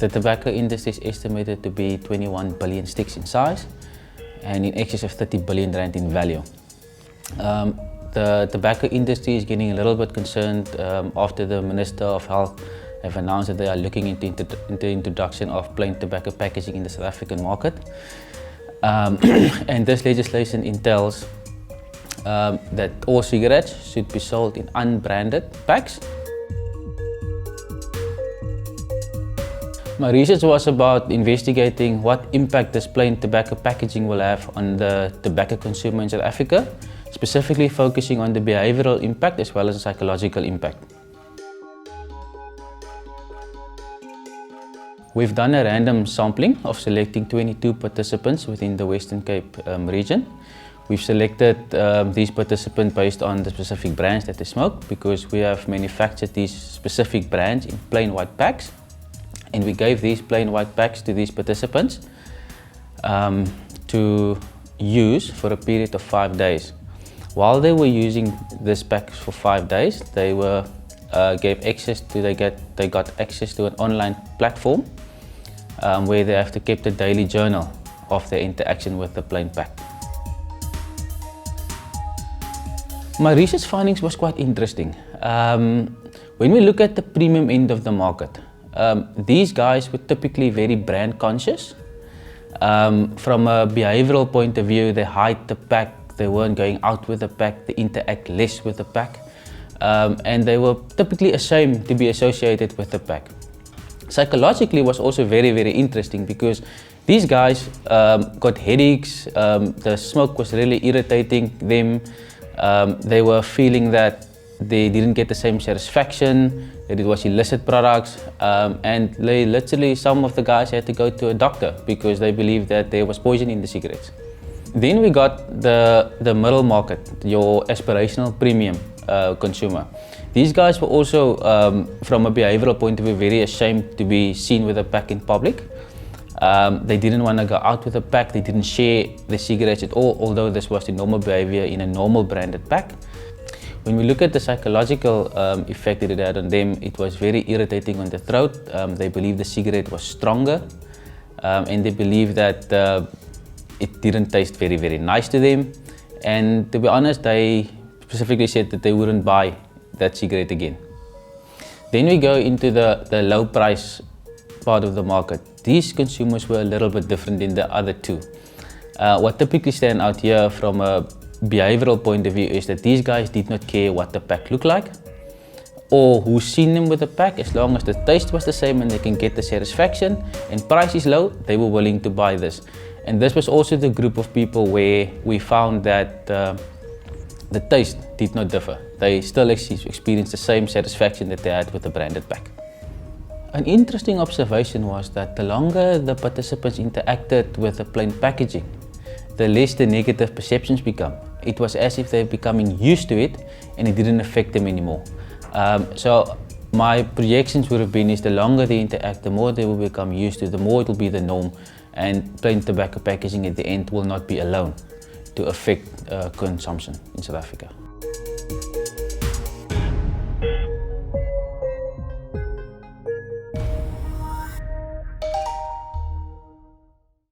The tobacco industry is estimated to be 21 billion sticks in size and in excess of 30 billion rand in value. The tobacco industry is getting a little bit concerned after the Minister of Health have announced that they are looking into the introduction of plain tobacco packaging in the South African market. And this legislation entails that all cigarettes should be sold in unbranded packs. My research was about investigating what impact this plain tobacco packaging will have on the tobacco consumer in South Africa, specifically focusing on the behavioral impact as well as the psychological impact. We've done a random sampling of selecting 22 participants within the Western Cape region. We've selected these participants based on the specific brands that they smoke, because we have manufactured these specific brands in plain white packs. And we gave these plain white packs to these participants to use for a period of 5 days. While they were using this pack for 5 days, they got access to an online platform where they have to keep a daily journal of their interaction with the plain pack. My research findings was quite interesting. When we look at the premium end of the market, these guys were typically very brand conscious. From a behavioral point of view, they hide the pack, they weren't going out with the pack, they interact less with the pack, and they were typically ashamed to be associated with the pack. Psychologically, it was also very, very interesting because these guys got headaches, the smoke was really irritating them, they were feeling that they didn't get the same satisfaction, that it was illicit products, and literally some of the guys had to go to a doctor because they believed that there was poison in the cigarettes. Then we got the middle market, your aspirational premium consumer. These guys were also, from a behavioral point of view, very ashamed to be seen with a pack in public. They didn't want to go out with a pack, they didn't share the cigarettes at all, although this was the normal behavior in a normal branded pack. When we look at the psychological effect that it had on them, it was very irritating on the throat. They believed the cigarette was stronger, and they believed that it didn't taste very, very nice to them. And to be honest, they specifically said that they wouldn't buy that cigarette again. Then we go into the low price part of the market. These consumers were a little bit different than the other two. What typically stand out here from a behavioral point of view is that these guys did not care what the pack looked like or who's seen them with the pack. As long as the taste was the same and they can get the satisfaction and price is low, they were willing to buy this. And this was also the group of people where we found that the taste did not differ. They still experienced the same satisfaction that they had with the branded pack. An interesting observation was that the longer the participants interacted with the plain packaging, the less the negative perceptions become. It was as if they're becoming used to it and it didn't affect them anymore. So my projections would have been is the longer they interact, the more they will become used to, the more it will be the norm, and plain tobacco packaging at the end will not be alone to affect consumption in South Africa.